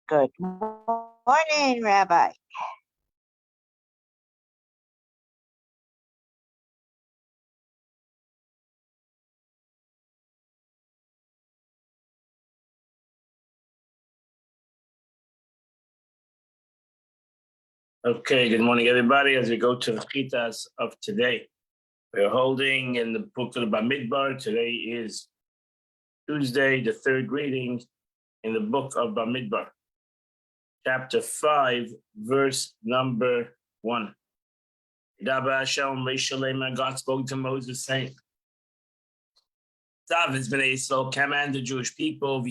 Good morning, Rabbi. Okay, good morning, everybody. As we go to the Chitas of today, we're holding in the book of the Bamidbar. Today is Tuesday, the third reading in the book of Bamidbar, chapter 5, verse number 1. God spoke to Moses, saying, command the Jewish people,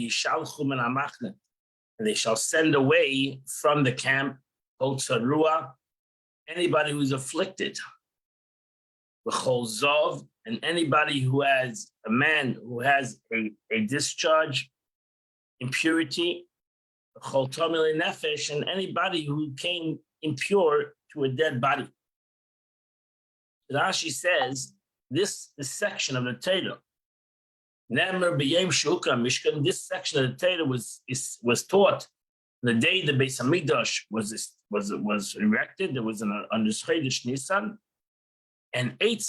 and they shall send away from the camp, anybody who's afflicted, and anybody who has a man who has a discharge, impurity, and anybody who came impure to a dead body. Rashi says this section of the Torah, this section of the Torah was taught the day the Beis Hamikdash was erected. There was on the Chodesh Nisan, and 8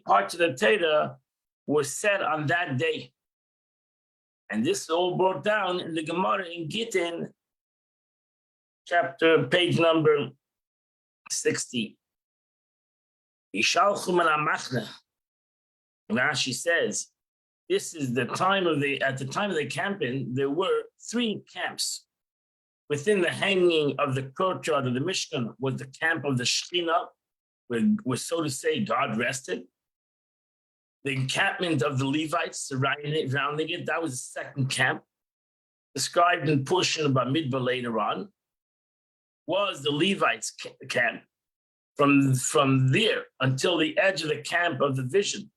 parts of the Torah were said on that day. And this is all brought down in the Gemara in Gittin, page number 60. Rashi says, this is at the time of the camping, there were 3 camps. Within the hanging of the courtyard of the Mishkan was the camp of the Shekhinah, where, so to say, God rested. The encampment of the Levites surrounding it, that was the second camp. Described in portion of Bamidbar later on, was the Levites' camp. From there until the edge of the camp of the vision,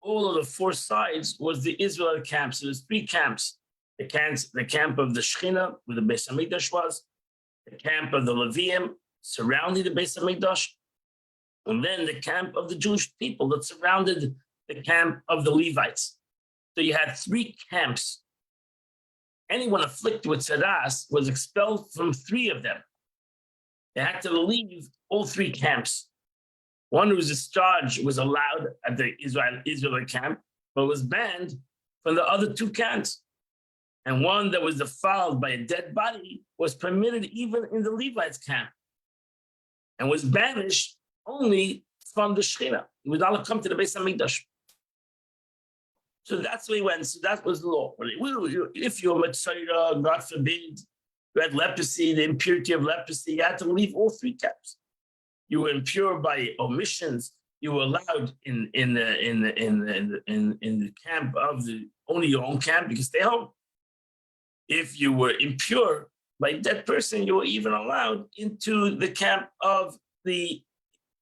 all of the 4 sides was the Israelite camp. So there's 3 camps. The camp of the Shekhinah, where the Beis Hamikdash was, the camp of the Leviim surrounding the Beis Hamikdash, and then the camp of the Jewish people that surrounded the camp of the Levites. So you had 3 camps. Anyone afflicted with tzaras was expelled from 3 of them. They had to leave all 3 camps. One who was discharged was allowed at the Israelite camp, but was banned from the other 2 camps. And one that was defiled by a dead body was permitted even in the Levites' camp, and was banished only from the Shekhinah. He was not allowed to come to the Beis Hamikdash. So that's where he went. So that was the law. If you're Mitzvah, God forbid, you had leprosy, the impurity of leprosy, you had to leave all 3 camps. You were impure by omissions. You were allowed in the camp of only your own camp. You could stay home. If you were impure by dead person, you were even allowed into the camp of the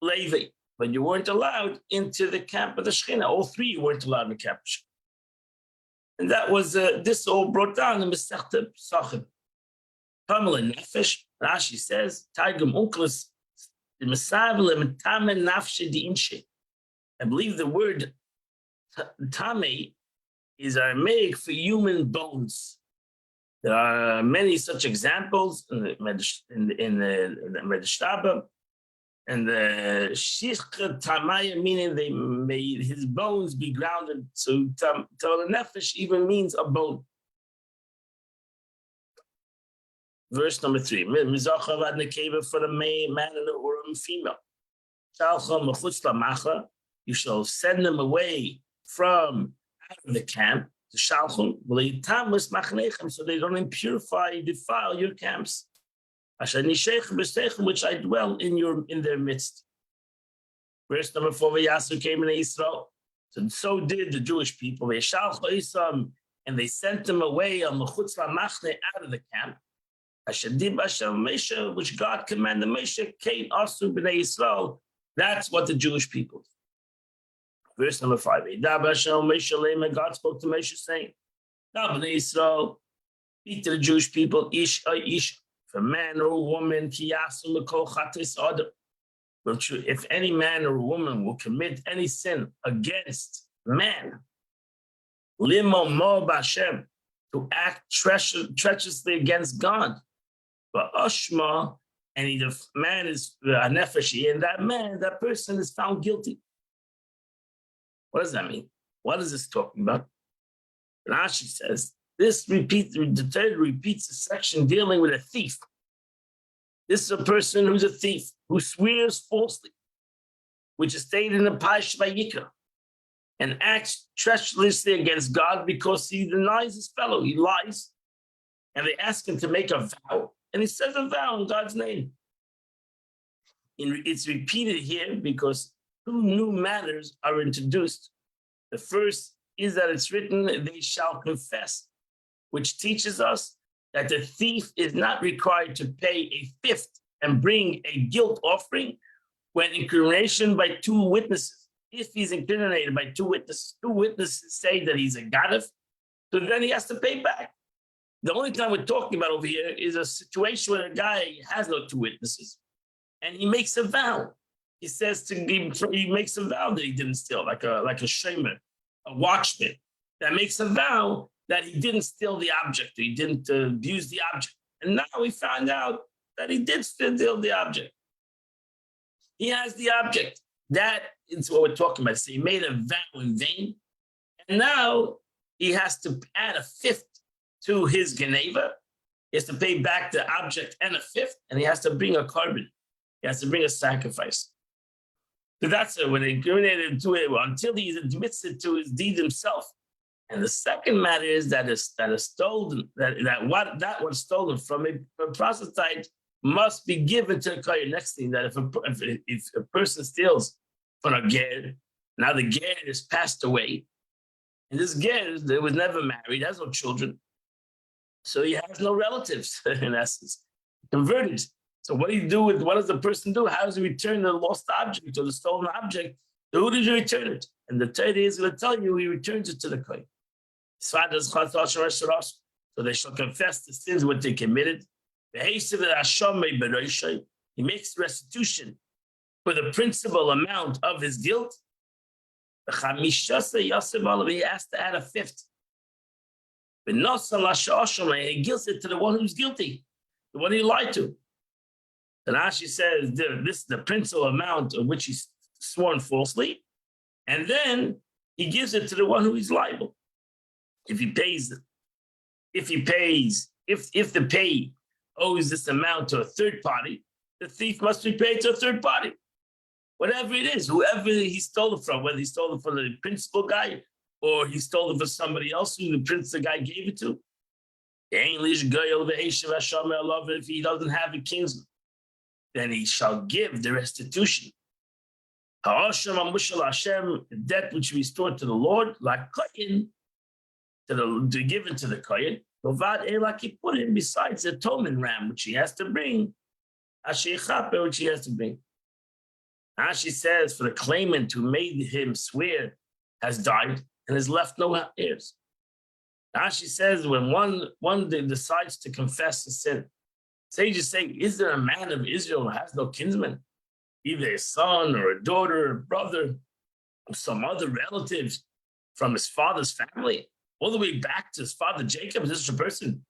Levi, but you weren't allowed into the camp of the Shekhinah. All 3 you weren't allowed in the camp of Shekhinah. And that was, this all brought down in Masechta Pesachim. Pamela Nefesh, Rashi says, Targum Unklis, I believe the word Tame is Aramaic for human bones. There are many such examples in the Medrash Rabbah, and the Shishcha Tamaya, meaning they made his bones be grounded. So Torah Nefesh even means a bone. Verse number 3. Mizachav ad nekeva, for the man and the Urim female. You shall send them away from out of the camp. So they don't impurify, defile your camps, which I dwell in their midst. Verse number 4, Vayasu came in Israel. So did the Jewish people, and they sent them away out of the camp, which God commanded Moshe, Kain asu b'nei Israel. That's what the Jewish people did. Verse number 5. God spoke to Moshe saying, B'nai Israel, speak to the Jewish people, ish, if a man or a woman, if any man or a woman will commit any sin against man, to act treacherously against God. But Ashma, and the man is a nefeshi, and that person is found guilty. What does that mean? What is this talking about? Rashi says, the Torah repeats a section dealing with a thief. This is a person who's a thief, who swears falsely, which is stated in the Parsha Vayikra, and acts treacherously against God because he denies his fellow. He lies. And they ask him to make a vow, and he says a vow in God's name. It's repeated here because two new matters are introduced. The first is that it's written, they shall confess, which teaches us that the thief is not required to pay a fifth and bring a guilt offering when incrimination by two witnesses. If he's incriminated by two witnesses say that he's a gadif, so then he has to pay back. The only time we're talking about over here is a situation where a guy has no two witnesses, and he makes a vow. He says he makes a vow that he didn't steal, like a shamer, a watchman, that makes a vow that he didn't steal the object, he didn't abuse the object. And now we found out that he did steal the object. He has the object. That is what we're talking about. So he made a vow in vain, and now he has to add a fifth to his geneva. He has to pay back the object and a fifth, and he has to bring a korban. He has to bring a sacrifice. So that's it. When they incriminated him to it, until he admits it to his deed himself. And the second matter is that what stolen from a proselyte must be given to the kohen. Next thing, that if a person steals from a ger, now the ger has passed away, and this ger was never married, has no children, so he has no relatives in essence, converted. So what does the person do? How does he return the lost object or the stolen object? So who did you return it? And the Torah is going to tell you he returns it to the kohen. So they shall confess the sins what they committed. He makes restitution for the principal amount of his guilt. He has to add a fifth. He gives it to the one who's guilty, the one he lied to. And Rashi says this is the principal amount of which he's sworn falsely, and then he gives it to the one who is liable. If the pay owes this amount to a third party, the thief must be paid to a third party. Whatever it is, whoever he stole it from, whether he stole it from the principal guy or he stole it from somebody else who the principal guy gave it to. If he doesn't have a kinsman, then he shall give the restitution. The debt which we restored to the Lord, like kohen, to give it to the kohen. Put in besides the atonement ram, which he has to bring, which he has to bring. Rashi says, for the claimant who made him swear has died and has left no heirs. Rashi says, when one decides to confess a sin, sages say, is there a man of Israel who has no kinsman? Either a son or a daughter or a brother or some other relatives from his father's family, all the way back to his father Jacob, is this a person?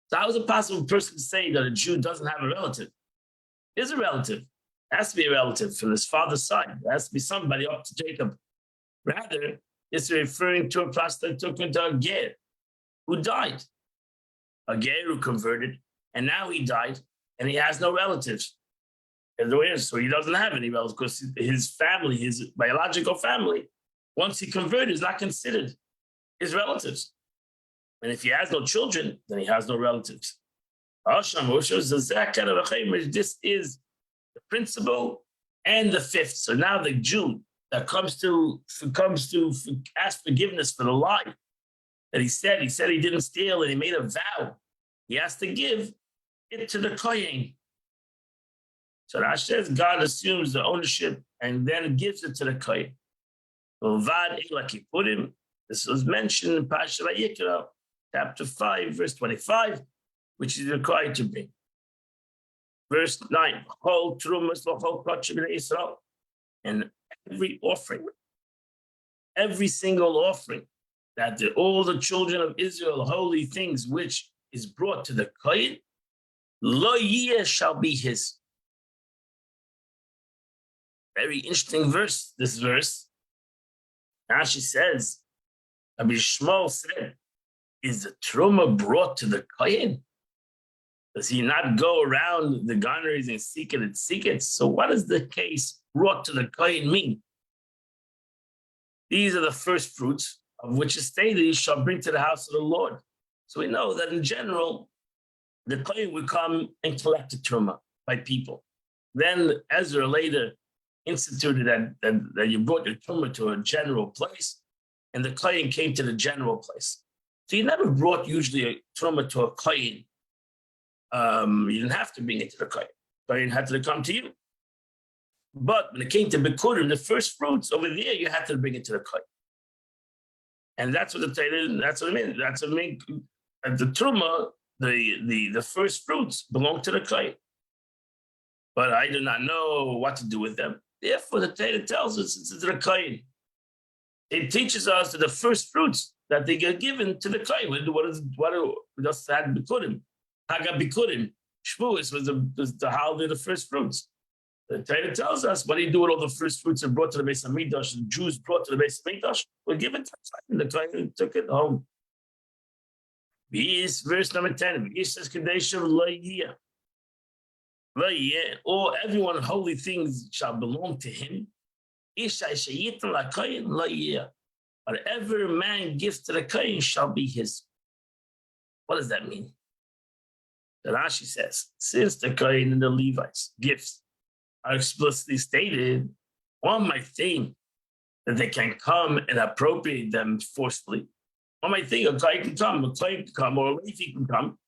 So how is it possible for a person to say that a Jew doesn't have a relative? Is a relative. It has to be a relative from his father's side. It has to be somebody up to Jacob. Rather, it's referring to a prostitute, to a ger who died. A ger who converted, and now he died, and he has no relatives. So he doesn't have any relatives because his family, his biological family, once he converted, is not considered his relatives. And if he has no children, then he has no relatives. This is the principle and the fifth. So now the Jew that comes to ask forgiveness for the lie that he said he didn't steal and he made a vow, he has to give it to the kohen. So Rashi says God assumes the ownership and then gives it to the kohen. This was mentioned in Parsha Vayikra, chapter 5, verse 25, which is required to bring. Verse 9, and every offering, every single offering that all the children of Israel, holy things which is brought to the Kohen, lo yeh shall be his. Very interesting verse, this verse. Rashi says, Rabbi Shmuel said, is the truma brought to the Kohen? Does he not go around the granaries and seek it? So what does the case brought to the Kohen mean? These are the first fruits of which is stated he shall bring to the house of the Lord. So we know that in general, the Kohen would come and collect the truma by people. Then Ezra later instituted that you brought your truma to a general place, and the Kohen came to the general place. So you never brought usually a truma to a Kohen. You didn't have to bring it to the Kohen. Kohen had to come to you. But when it came to Bikurim, the first fruits over there, you had to bring it to the Kohen. And that's what that's what I mean. That's what I mean. The truma, the first fruits belong to the Kohen. But I do not know what to do with them. Therefore, the Torah tells us it's the Kohen. It teaches us that the first fruits that they get given to the Kohen. We just had Bikurim. Haga Bikurim. Shavuos was the holiday of the first fruits. The Torah tells us what do you do with all the first fruits that brought to the Beis Hamikdash? The Jews brought to the Beis Hamikdash. Well, give it to the Kohen. Took it home. Verse number 10. Says Kadeshim Lo or everyone holy things shall belong to him. Whatever man gives to the Kohen shall be his. What does that mean? The Rashi says, since the Kohen and the Levites' gifts are explicitly stated, one might think that they can come and appropriate them forcefully. One might think a Kohen can come, or a Levi can come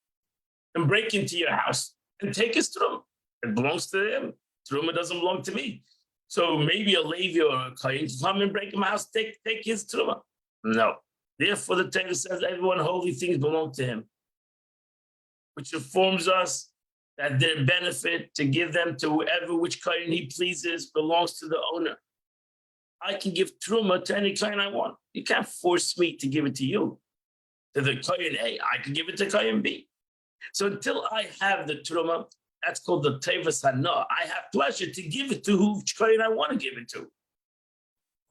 and break into your house and take his truma. It belongs to them. Truma doesn't belong to me. So maybe a Levi or a Kohen can come and break my house, take his truma. No. Therefore, the Torah says everyone holy things belong to him, which informs us that their benefit to give them to whoever, which Kohen he pleases, belongs to the owner. I can give truma to any Kohen I want. You can't force me to give it to you. To the Kohen A, I can give it to Kohen B. So until I have the truma, that's called the Tevas Hana. I have pleasure to give it to which Kohen I want to give it to.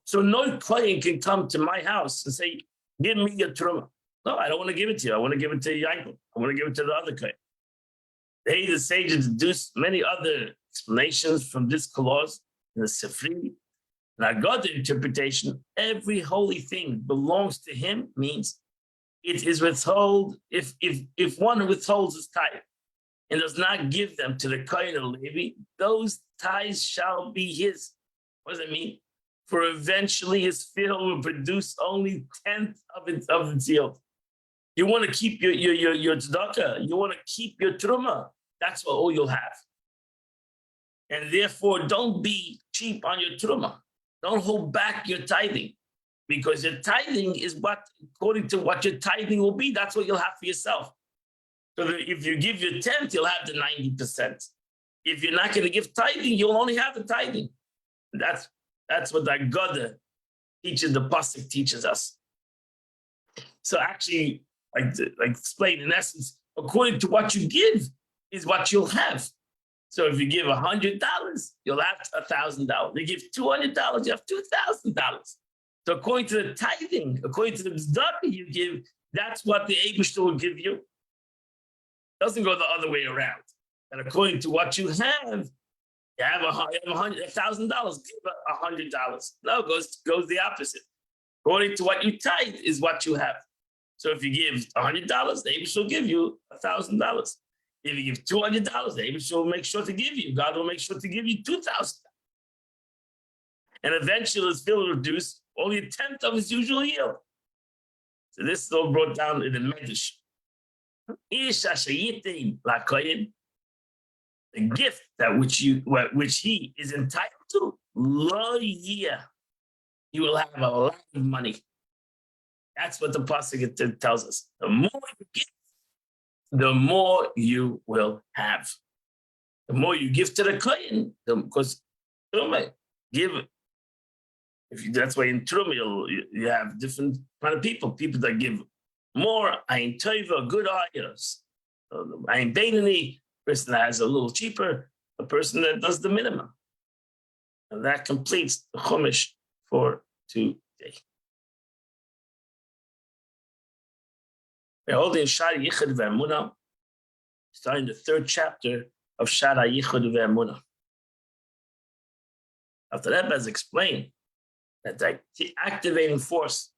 So no Kohen can come to my house and say, give me your truma. No, I don't want to give it to you. I want to give it to Yankel. I want to give it to the other Kohen. They, the sages, deduced many other explanations from this clause in the Sifri. And I got the interpretation, every holy thing belongs to him means it is withhold, if one withholds his tithe and does not give them to the Kohen or Levi, those tithes shall be his. What does it mean? For eventually his field will produce only 1/10 of its yield. You want to keep your tzedakah, you want to keep your truma, that's what all you'll have. And therefore, don't be cheap on your truma. Don't hold back your tithing, because your tithing is what, according to what your tithing will be, that's what you'll have for yourself. So if you give your 10th, you'll have the 90%. If you're not going to give tithing, you'll only have the tithing. That's what the Agada teaches, the Pasuk teaches us. So actually, like explain, in essence, according to what you give is what you'll have. So if you give $100, you'll have $1,000. You give $200, you have $2,000. So according to the tithing, according to the tzedakah you give, that's what the Eibishter will give you. It doesn't go the other way around. And according to what you have, you have $1,000, give $100. No, it goes the opposite. According to what you tithe is what you have. So if you give $100, the Eibishter will give you $1,000. If you give $200, the Eibishter will make sure to give you. God will make sure to give you $2,000. And eventually, it's still reduced. Only 1/10 of his usual yield. So this is all brought down in the Medrash. The gift that which he is entitled to, he will have a lot of money. That's what the pasuk tells us. The more you give, the more you will have. The more you give to the Kohen, because give That's why in Truma you have different kind of people that give more, Ayin Tova, good ayahs. Ayin Beinani, person that has a little cheaper, a person that does the minimum. And that completes the Chumash for today. We're holding Shara Yichud Ve'emunah, starting the third chapter of Shara Yichud Ve'emunah. After that, has explained that the activating force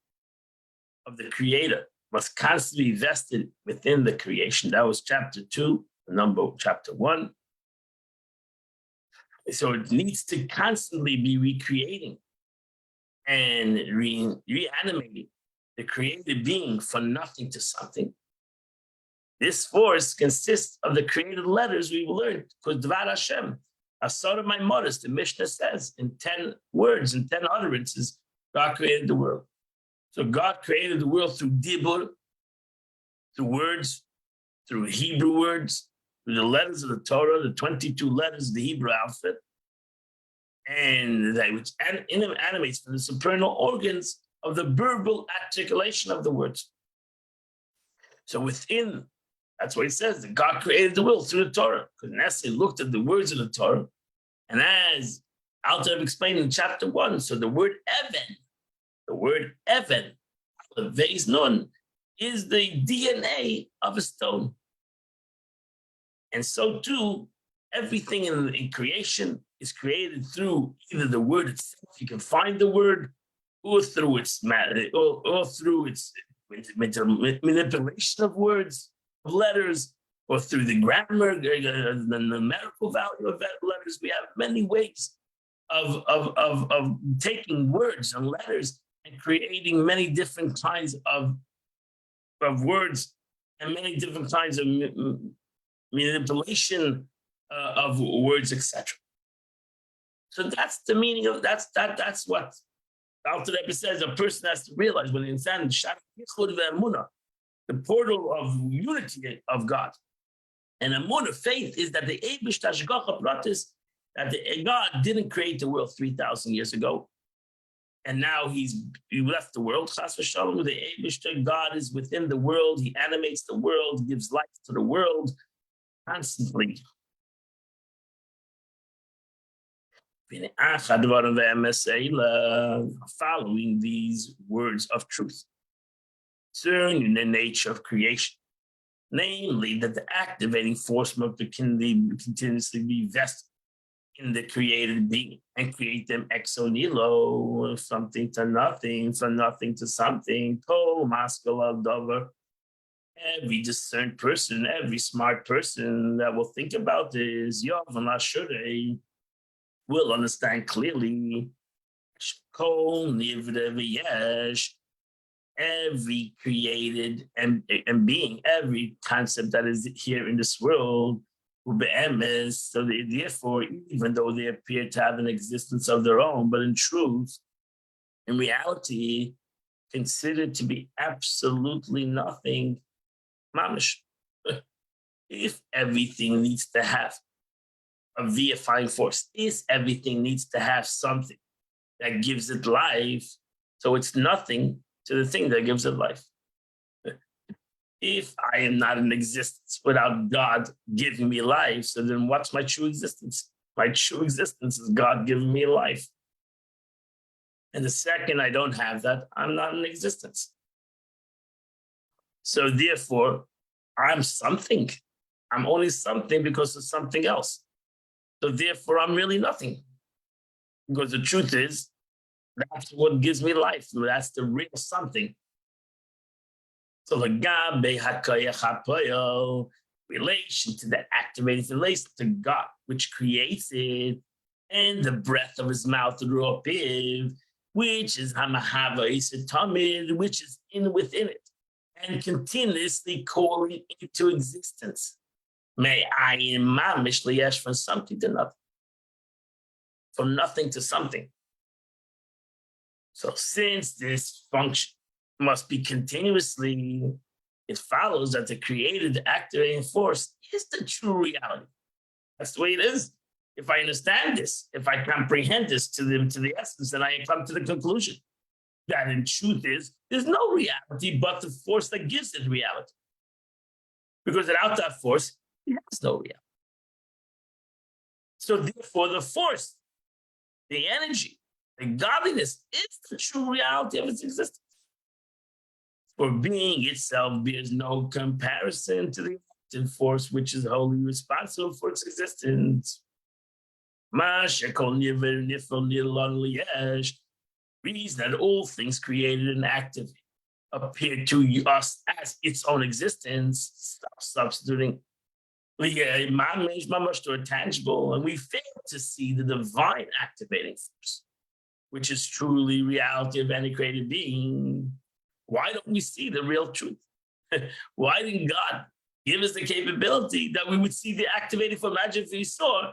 of the Creator must constantly be vested within the creation. That was chapter 2, chapter 1. So it needs to constantly be recreating and reanimating the created being from nothing to something. This force consists of the created letters we learned, because Dvar Hashem, Asar Maimonides, the Mishnah says in 10 words and 10 utterances, God created the world. So God created the world through Dibur, through words, through Hebrew words, through the letters of the Torah, the 22 letters of the Hebrew alphabet, and that which animates from the supernal organs of the verbal articulation of the words. So within, that's what he says, that God created the world through the Torah, because Nessie looked at the words of the Torah, and as Alter Rebbe explained in chapter 1, so the word Even, the Veis Nun, is the DNA of a stone. And so too, everything in creation is created through either the word itself, you can find the word, or through its or through its manipulation of words, of letters, or through the grammar, the numerical value of letters. We have many ways of taking words and letters and creating many different kinds of words and many different kinds of manipulation of words, etc. So that's the meaning of that's what Alter Rebbe says. A person has to realize when the insan Shara Yichud Ve'emunah, the portal of unity of God, and emunah, faith, is that the Eibush Hashgacha Pratis, that God didn't create the world 3,000 years ago, and now he left the world. Chas v'shalom, the Eibush God is within the world. He animates the world, gives life to the world constantly. Following these words of truth concerning the nature of creation, namely that the activating force must continuously be vested in the created being and create them ex nihilo, something to nothing, from nothing to something. Kol maskal davar. Every discerned person, every smart person that will think about this, Yovan Ashure, will understand clearly. Kol nivre v'yesh. Every created and being, every concept that is here in this world, so therefore, even though they appear to have an existence of their own, but in truth, in reality, considered to be absolutely nothing, mamish. If everything needs to have a vivifying force, if everything needs to have something that gives it life, so it's nothing to the thing that gives it life. If I am not in existence without God giving me life, so then what's my true existence? My true existence is God giving me life. And the second I don't have that, I'm not in existence. So therefore, I'm something. I'm only something because of something else. So therefore, I'm really nothing. Because the truth is, that's what gives me life. That's the real something. So the Gabe HaKoyach HaPoyel, relation to the activating relation to God, which creates it, and the breath of his mouth, Ruapiv, which is Hamahava Isatamid, which is within it, and continuously calling into existence. May I mamish liyesh from something to nothing. From nothing to something. So since this function must be continuously, it follows that the created activating force is the true reality. That's the way it is. If I understand this, if I comprehend this to the essence, then I come to the conclusion that in truth there's no reality but the force that gives it reality. Because without that force, it has no reality. So therefore, the force, the energy, the godliness is the true reality of its existence. For being itself bears no comparison to the active force which is wholly responsible for its existence. Reads that all things created and active appear to us as its own existence, stop substituting tangible, and we fail to see the divine activating force, which is truly reality of any created being. Why don't we see the real truth? Why didn't God give us the capability that we would see the activating force? Imagine if we saw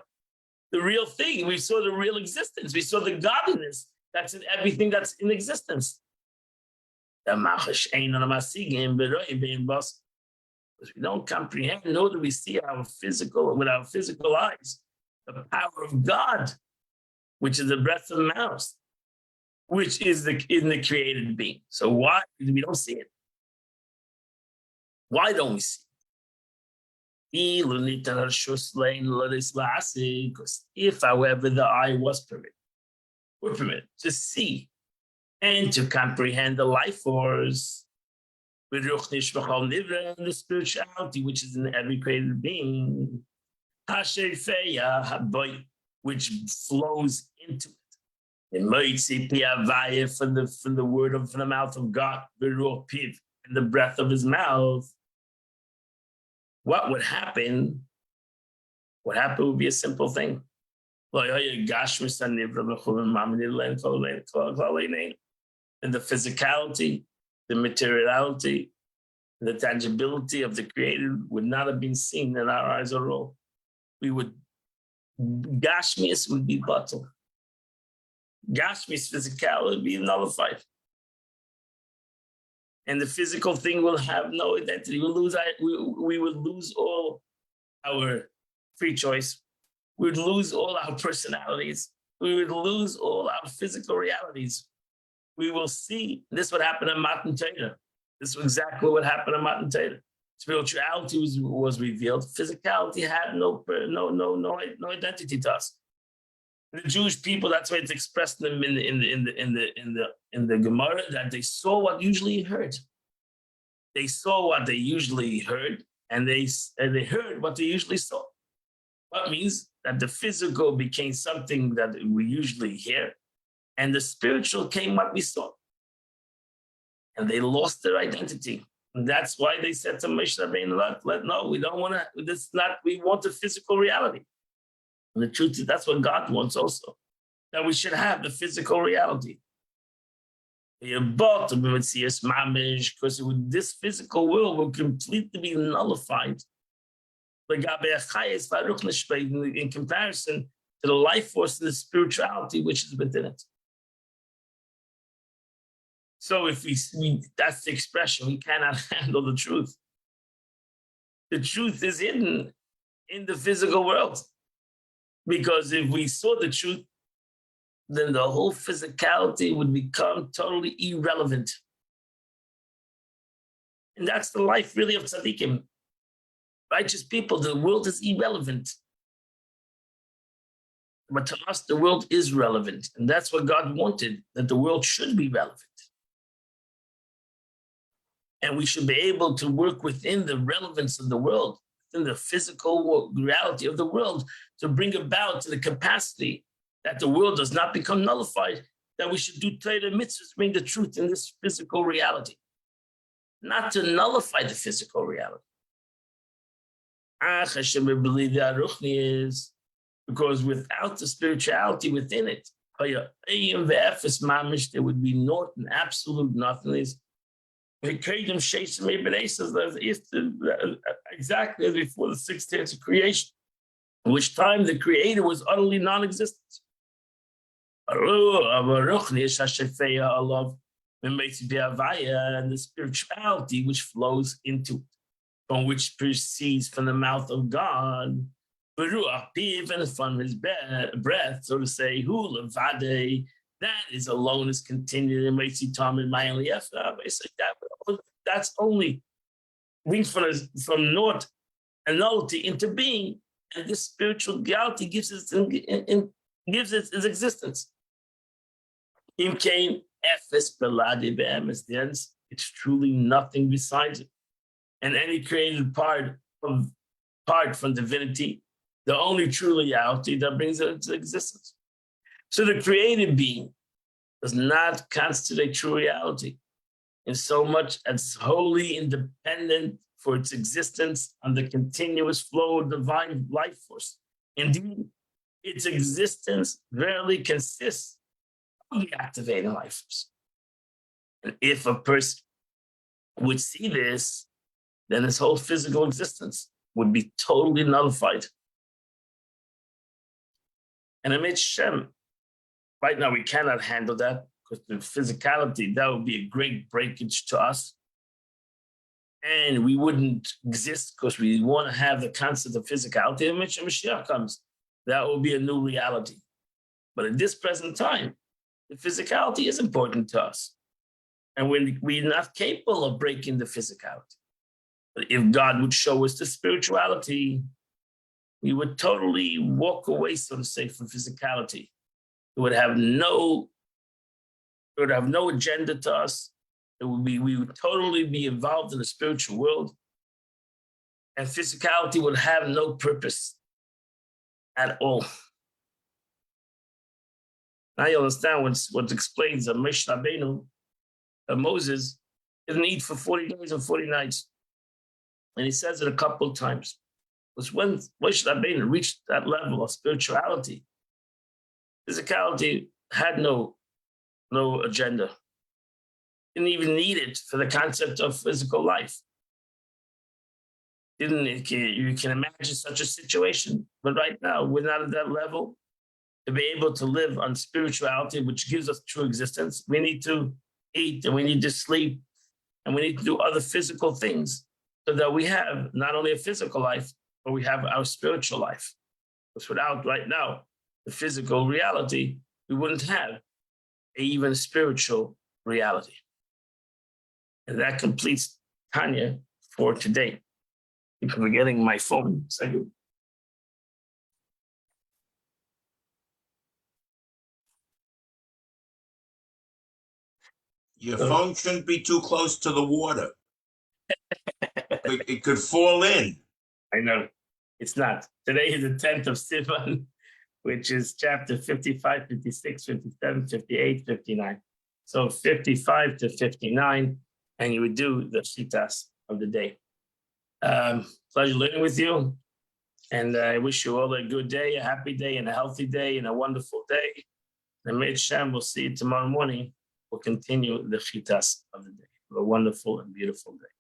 the real thing, we saw the real existence, we saw the godliness that's in everything that's in existence. Because we don't comprehend, nor do we see with our physical eyes, the power of God, which is the breath of the mouth, which is in the created being. So why we don't see it? Why don't we see it? Because if, however, the eye was permitted to see and to comprehend the life force, the spirituality which is in every created being, which flows into it. From the word from the mouth of God, and the breath of his mouth. What would happen? What happened would be a simple thing. And the physicality, the materiality, the tangibility of the created would not have been seen in our eyes at all. Gashmias would be bottled. Gashmias physicality would be nullified. And the physical thing will have no identity. We would lose all our free choice. We would lose all our personalities. We would lose all our physical realities. We will see, this would happen in Matan Torah. This is exactly what happened in Matan Torah. Spirituality was revealed. Physicality had no identity to us. The Jewish people, that's why it's expressed in the Gemara, that they saw what usually heard. They saw what they usually heard, and they heard what they usually saw. What means that the physical became something that we usually hear, and the spiritual came what we saw. And they lost their identity. And that's why they said to Moshe Rabbeinu, no, we don't want to, we want the physical reality. And the truth is, that's what God wants also, that we should have the physical reality. Because this physical world will completely be nullified in comparison to the life force and the spirituality which is within it. So if we that's the expression, we cannot handle the truth. The truth is hidden in the physical world. Because if we saw the truth, then the whole physicality would become totally irrelevant. And that's the life really of tzaddikim. Righteous people, the world is irrelevant. But to us, the world is relevant. And that's what God wanted, that the world should be relevant. And we should be able to work within the relevance of the world, within the physical reality of the world, to bring about to the capacity that the world does not become nullified, that we should do Torah mitzvahs, bring the truth in this physical reality, not to nullify the physical reality. Because without the spirituality within it, there would be naught and absolute nothingness. Exactly as before the sixth day of creation, in which time the creator was utterly non-existent. And the spirituality which flows into it, from which proceeds from the mouth of God, even from his breath, so to say, who levade, that is alone is continued in Maitzi Tom and Mayan Liefa. That's only brings from naught and nullity into being, and this spiritual reality gives it gives it its existence. Im came efes beladi be'emes, it's truly nothing besides it, and any created part from divinity, the only true reality that brings it into existence. So the created being does not constitute true reality in so much as wholly independent for its existence on the continuous flow of divine life force. Indeed, its existence rarely consists of the activating life force. And if a person would see this, then his whole physical existence would be totally nullified. And amid Shem, right now we cannot handle that because the physicality, that would be a great breakage to us. And we wouldn't exist because we want to have the concept of physicality. And when Mashiach comes, that will be a new reality. But at this present time, the physicality is important to us. And we're not capable of breaking the physicality. But if God would show us the spirituality, we would totally walk away, so to say, from physicality. It would have no agenda to us. We would totally be involved in the spiritual world. And physicality would have no purpose at all. Now you understand what explains that Moshe Rabbeinu, Moses, didn't eat for 40 days and 40 nights. And he says it a couple of times. Because when Moshe Rabbeinu reached that level of spirituality, physicality had no agenda. Didn't even need it for the concept of physical life. You can imagine such a situation, but right now we're not at that level. To be able to live on spirituality, which gives us true existence, we need to eat and we need to sleep and we need to do other physical things so that we have not only a physical life, but we have our spiritual life. Because without right now the physical reality, we wouldn't have even spiritual reality. And that completes Tanya for today. I'm forgetting my phone. Second. Your phone shouldn't be too close to the water. It could fall in. I know. It's not. Today is the 10th of Sivan, which is chapter 55, 56, 57, 58, 59. So 55 to 59, and you would do the shitas of the day. Pleasure learning with you. And I wish you all a good day, a happy day, and a healthy day, and a wonderful day. And Meir Shem, we'll see you tomorrow morning. We'll continue the shitas of the day. Have a wonderful and beautiful day.